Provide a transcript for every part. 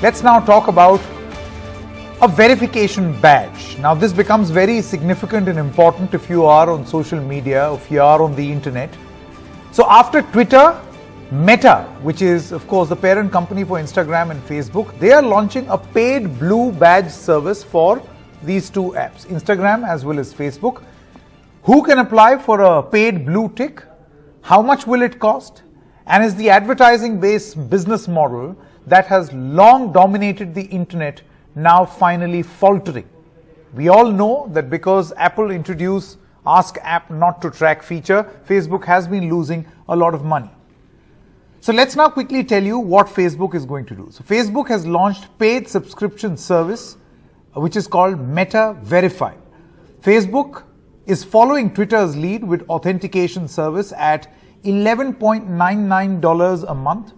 Let's now talk about a verification badge. Now this becomes very significant and important if you are on social media, if you are on the internet. So after Twitter, Meta, which is of course the parent company for Instagram and Facebook, they are launching a paid blue badge service for these two apps, Instagram as well as Facebook. Who can apply for a paid blue tick? How much will it cost? And is the advertising-based business model that has long dominated the internet now finally faltering? We all know that because Apple introduced Ask App Not to Track feature, Facebook has been losing a lot of money. So let's now quickly tell you what Facebook is going to do. So Facebook has launched paid subscription service, which is called Meta Verify. Facebook is following Twitter's lead with authentication service at $11.99 a month.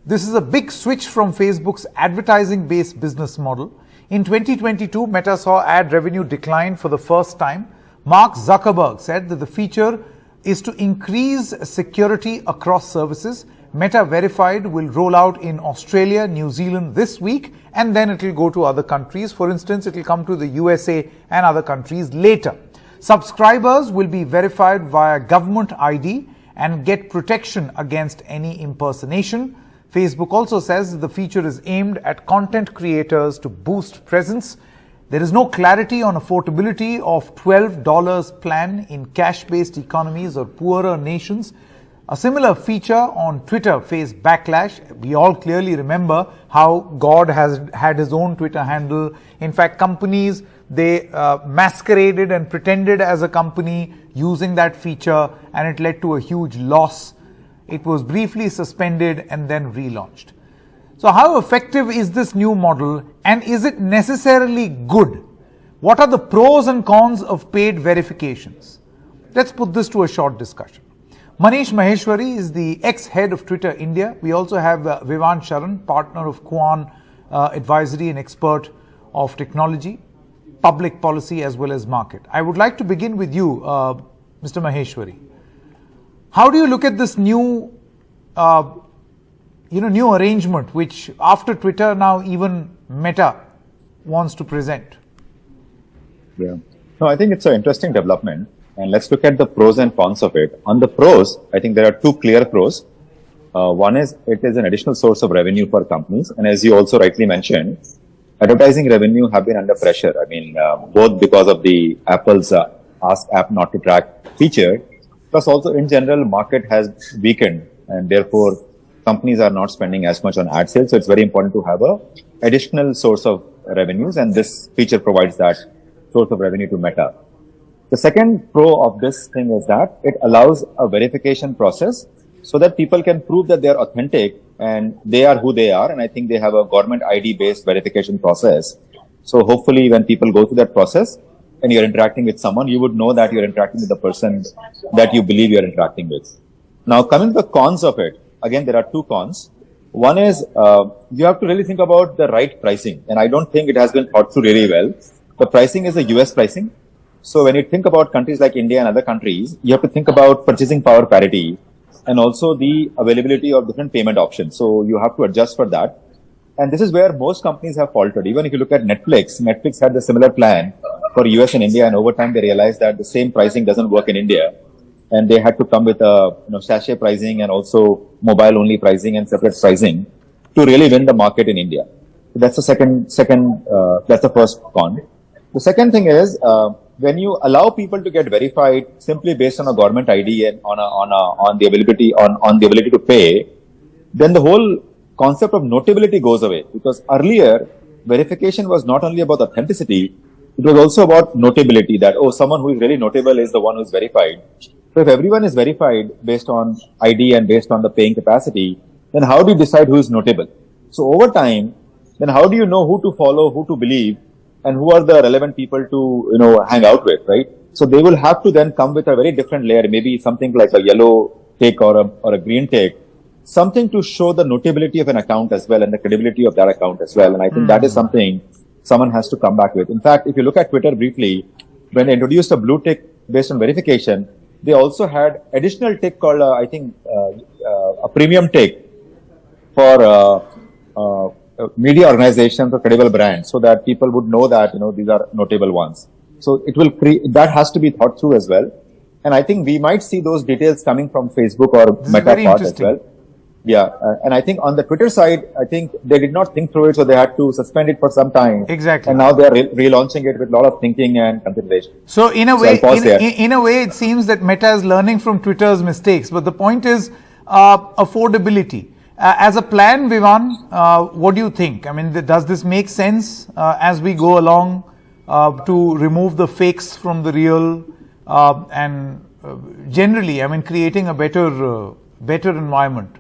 This is a big switch from Facebook's advertising-based business model. In 2022, Meta saw ad revenue decline for the first time. Mark Zuckerberg said that the feature is to increase security across services. Meta Verified will roll out in Australia, New Zealand this week, and then it will go to other countries. For instance, it will come to the USA and other countries later. Subscribers will be verified via government ID and get protection against any impersonation. Facebook also says that the feature is aimed at content creators to boost presence. There is no clarity on affordability of $12 plan in cash-based economies or poorer nations. A similar feature on Twitter faced backlash. We all clearly remember how God has had his own Twitter handle. In fact, companies, they masqueraded and pretended as a company using that feature, and it led to a huge loss. It was briefly suspended and then relaunched. So how effective is this new model, and is it necessarily good? What are the pros and cons of paid verifications? Let's put this to a short discussion. Manish Maheshwari is the ex-head of Twitter India. We also have Vivaan Sharan, partner of Kuan Advisory and expert of technology, public policy as well as market. I would like to begin with you, Mr. Maheshwari. How do you look at this new arrangement, which after Twitter now even Meta wants to present? Yeah. No, I think it's an interesting development. And let's look at the pros and cons of it. On the pros, I think there are two clear pros. One is it is an additional source of revenue for companies. And as you also rightly mentioned, advertising revenue have been under pressure. I mean, both because of the Apple's Ask App Not to Track feature, plus also in general, market has weakened, and therefore companies are not spending as much on ad sales. So it's very important to have a additional source of revenues, and this feature provides that source of revenue to Meta. The second pro of this thing is that it allows a verification process so that people can prove that they are authentic and they are who they are. And I think they have a government ID based verification process. So hopefully when people go through that process and you're interacting with someone, you would know that you're interacting with the person that you believe you're interacting with. Now coming to the cons of it, again, there are two cons. One is you have to really think about the right pricing. And I don't think it has been thought through really well. The pricing is a US pricing. So when you think about countries like India and other countries, you have to think about purchasing power parity and also the availability of different payment options. So you have to adjust for that. And this is where most companies have faltered. Even if you look at Netflix had a similar plan for US and India, and over time they realized that the same pricing doesn't work in India. And they had to come with a sachet pricing and also mobile only pricing and separate pricing to really win the market in India. So that's the that's the first con. The second thing is, when you allow people to get verified simply based on a government ID and on the ability to pay, then the whole concept of notability goes away. Because earlier, verification was not only about authenticity, it was also about notability, that, someone who is really notable is the one who is verified. So if everyone is verified based on ID and based on the paying capacity, then how do you decide who is notable? So over time, then how do you know who to follow, who to believe, and who are the relevant people to, hang out with, right? So they will have to then come with a very different layer, maybe something like a yellow tick or a green tick, something to show the notability of an account as well and the credibility of that account as well. And I think that is something someone has to come back with. In fact, if you look at Twitter briefly, when they introduced a blue tick based on verification, they also had additional tick called, a premium tick for media organizations or credible brands so that people would know that, these are notable ones. So it will that has to be thought through as well. And I think we might see those details coming from Facebook or Meta part as well. Yeah. And I think on the Twitter side, I think they did not think through it, so they had to suspend it for some time. Exactly. And now they are relaunching it with a lot of thinking and consideration. So in a way, in a way, it seems that Meta is learning from Twitter's mistakes. But the point is affordability. As a plan, Vivan, what do you think? I mean, does this make sense as we go along to remove the fakes from the real and generally, I mean, creating a better environment?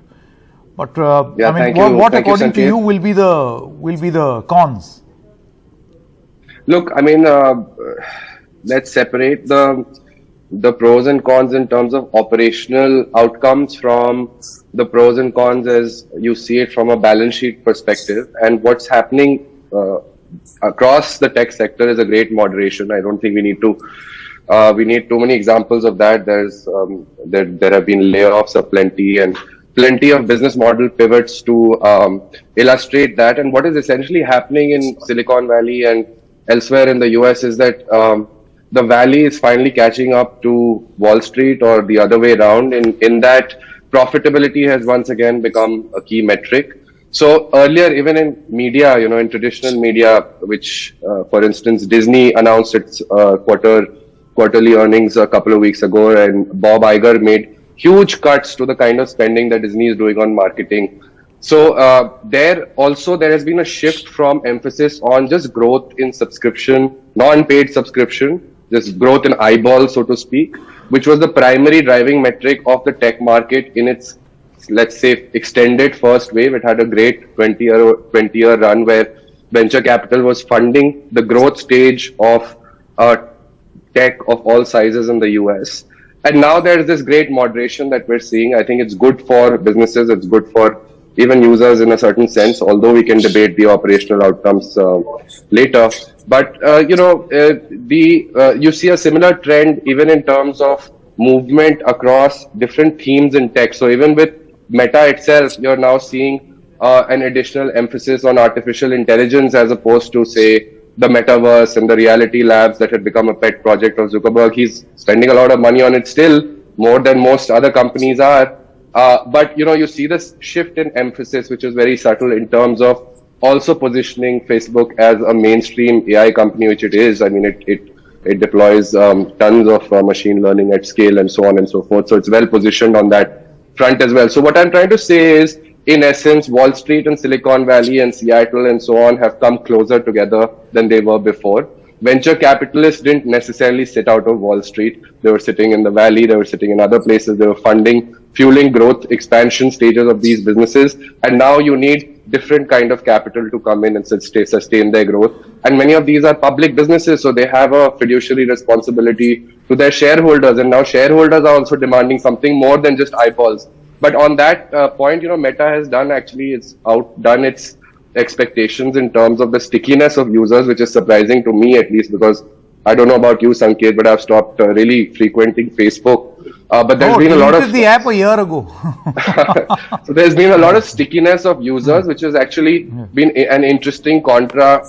But I mean, what according to you will be the cons? Look, I mean, let's separate the pros and cons in terms of operational outcomes from the pros and cons as you see it from a balance sheet perspective. And what's happening across the tech sector is a great moderation. I don't think we need too many examples of that. There have been layoffs aplenty and plenty of business model pivots to illustrate that. And what is essentially happening in Silicon Valley and elsewhere in the US is that the Valley is finally catching up to Wall Street, or the other way around, in that profitability has once again become a key metric. So earlier, even in media, in traditional media, which, for instance, Disney announced its quarterly earnings a couple of weeks ago, and Bob Iger made huge cuts to the kind of spending that Disney is doing on marketing. So there has been a shift from emphasis on just growth in subscription, non-paid subscription, just growth in eyeballs, so to speak, which was the primary driving metric of the tech market in its, let's say, extended first wave. It had a great 20-year run where venture capital was funding the growth stage of tech of all sizes in the US. And now there is this great moderation that we're seeing. I think it's good for businesses. It's good for even users in a certain sense, although we can debate the operational outcomes later. But, you see a similar trend even in terms of movement across different themes in tech. So even with Meta itself, you're now seeing an additional emphasis on artificial intelligence as opposed to, say, the metaverse and the reality labs that had become a pet project of Zuckerberg. He's spending a lot of money on it still, more than most other companies are. But, you see this shift in emphasis, which is very subtle in terms of also positioning Facebook as a mainstream AI company, which it is. I mean, it deploys tons of machine learning at scale and so on and so forth. So it's well positioned on that front as well. So what I'm trying to say is, in essence, Wall Street and Silicon Valley and Seattle and so on have come closer together than they were before. Venture capitalists didn't necessarily sit out of Wall Street. They were sitting in the Valley. They were sitting in other places. They were fueling growth, expansion stages of these businesses. And now you need different kind of capital to come in and sustain their growth. And many of these are public businesses, so they have a fiduciary responsibility to their shareholders. And now shareholders are also demanding something more than just eyeballs. But on that point, Meta has it's outdone its expectations in terms of the stickiness of users, which is surprising to me, at least, because I don't know about you, Sanket, but I've stopped really frequenting Facebook. But there's been a lot of the app a year ago. So there's been a lot of stickiness of users, which has actually been an interesting contra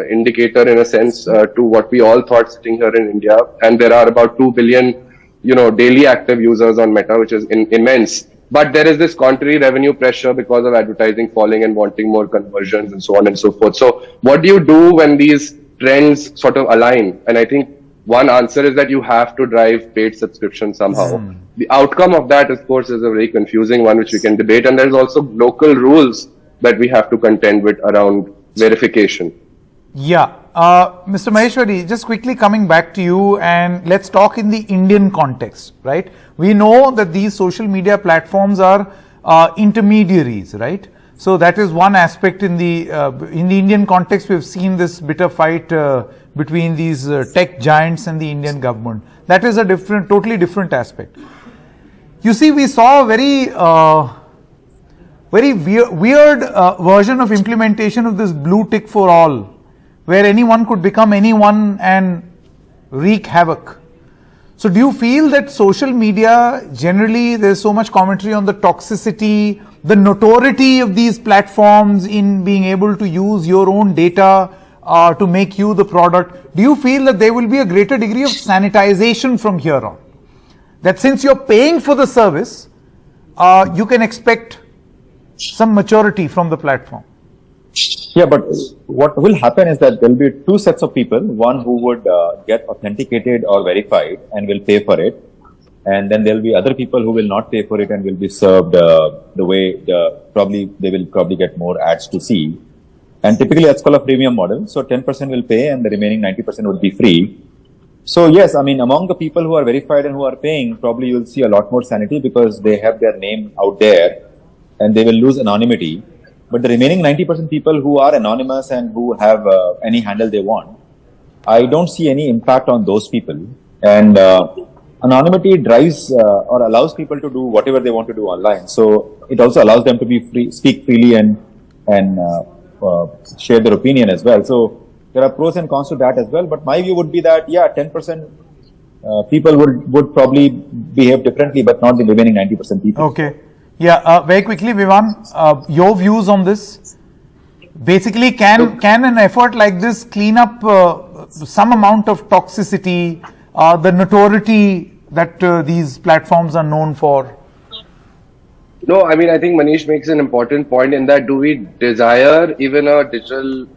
indicator in a sense to what we all thought sitting here in India. And there are about 2 billion, daily active users on Meta, which is immense. But there is this contrary revenue pressure because of advertising falling and wanting more conversions and so on and so forth. So what do you do when these trends sort of align? And I think one answer is that you have to drive paid subscription somehow. The outcome of that, of course, is a very confusing one, which we can debate. And there's also local rules that we have to contend with around verification. Yeah. Mr. Maheshwari, just quickly coming back to you, and let's talk in the Indian context, right? We know that these social media platforms are intermediaries, right? So that is one aspect in the Indian context. We've seen this bitter fight between these tech giants and the Indian government. That is a totally different aspect. You see, we saw a very weird version of implementation of this blue tick for all, where anyone could become anyone and wreak havoc. So do you feel that social media, generally, there's so much commentary on the toxicity the notoriety of these platforms in being able to use your own data to make you the product, do you feel that there will be a greater degree of sanitization from here on? That since you're paying for the service, you can expect some maturity from the platform? Yeah, but what will happen is that there will be two sets of people, one who would get authenticated or verified and will pay for it. And then there will be other people who will not pay for it and will be served the way they will probably get more ads to see. And typically that's called a freemium model. So 10% will pay and the remaining 90% would be free. So yes, I mean, among the people who are verified and who are paying, probably you'll see a lot more sanity because they have their name out there and they will lose anonymity. But the remaining 90% people who are anonymous and who have any handle they want, I don't see any impact on those people. And anonymity drives or allows people to do whatever they want to do online. So it also allows them to be free, speak freely and share their opinion as well. So there are pros and cons to that as well. But my view would be that, yeah, 10% people would probably behave differently, but not the remaining 90% people. Okay. Yeah, very quickly, Vivan, your views on this. Basically, can an effort like this clean up some amount of toxicity, the notoriety that these platforms are known for? No, I mean, I think Manish makes an important point in that do we desire even a digital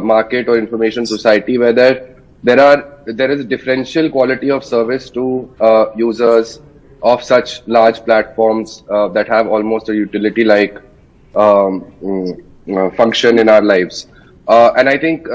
market or information society where there is differential quality of service to users of such large platforms that have almost a utility-like function in our lives. And I think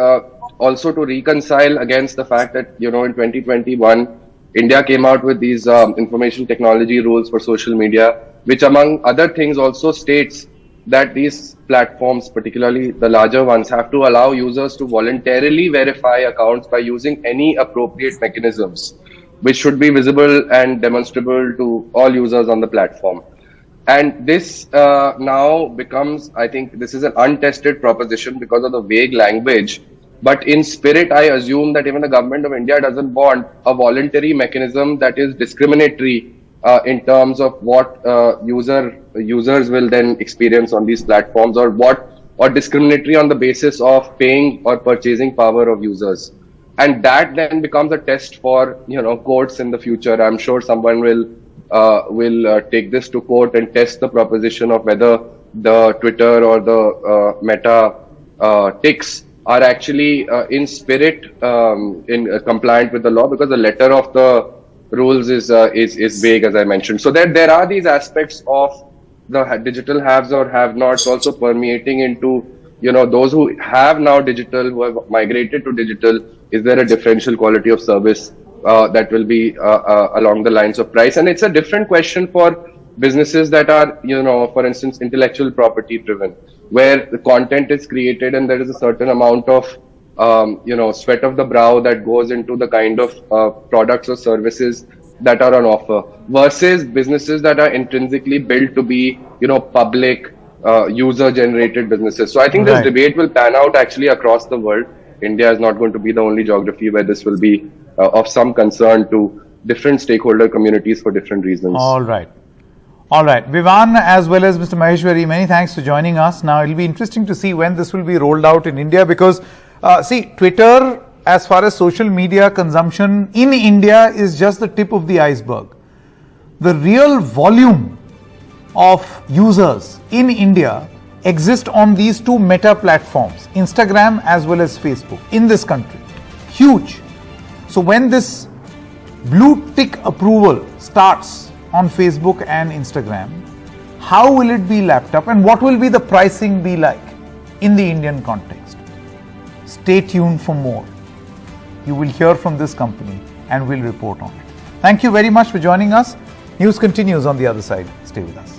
also to reconcile against the fact that, in 2021, India came out with these information technology rules for social media, which among other things also states that these platforms, particularly the larger ones, have to allow users to voluntarily verify accounts by using any appropriate mechanisms, which should be visible and demonstrable to all users on the platform. And this now becomes, I think this is an untested proposition because of the vague language. But in spirit, I assume that even the government of India doesn't want a voluntary mechanism that is discriminatory in terms of what users will then experience on these platforms, or discriminatory on the basis of paying or purchasing power of users. And that then becomes a test for, courts in the future. I'm sure someone will take this to court and test the proposition of whether the Twitter or the Meta ticks are actually in spirit in compliant with the law, because the letter of the rules is vague, as I mentioned. So there are these aspects of the digital haves or have-nots also permeating into those who have now digital, who have migrated to digital. Is there a differential quality of service that will be along the lines of price? And it's a different question for businesses that are, for instance, intellectual property driven, where the content is created and there is a certain amount of, sweat of the brow that goes into the kind of products or services that are on offer, versus businesses that are intrinsically built to be, public, user-generated businesses. So I think this debate will pan out actually across the world. India is not going to be the only geography where this will be of some concern to different stakeholder communities for different reasons. All right. Vivan, as well as Mr. Maheshwari, many thanks for joining us. Now, it'll be interesting to see when this will be rolled out in India, because, Twitter, as far as social media consumption in India, is just the tip of the iceberg. The real volume of users in India exist on these two meta platforms, Instagram as well as Facebook, in this country. Huge. So when this blue tick approval starts on Facebook and Instagram, how will it be lapped up and what will be the pricing be like in the Indian context? Stay tuned for more. You will hear from this company and we'll report on it. Thank you very much for joining us. News continues on the other side. Stay with us.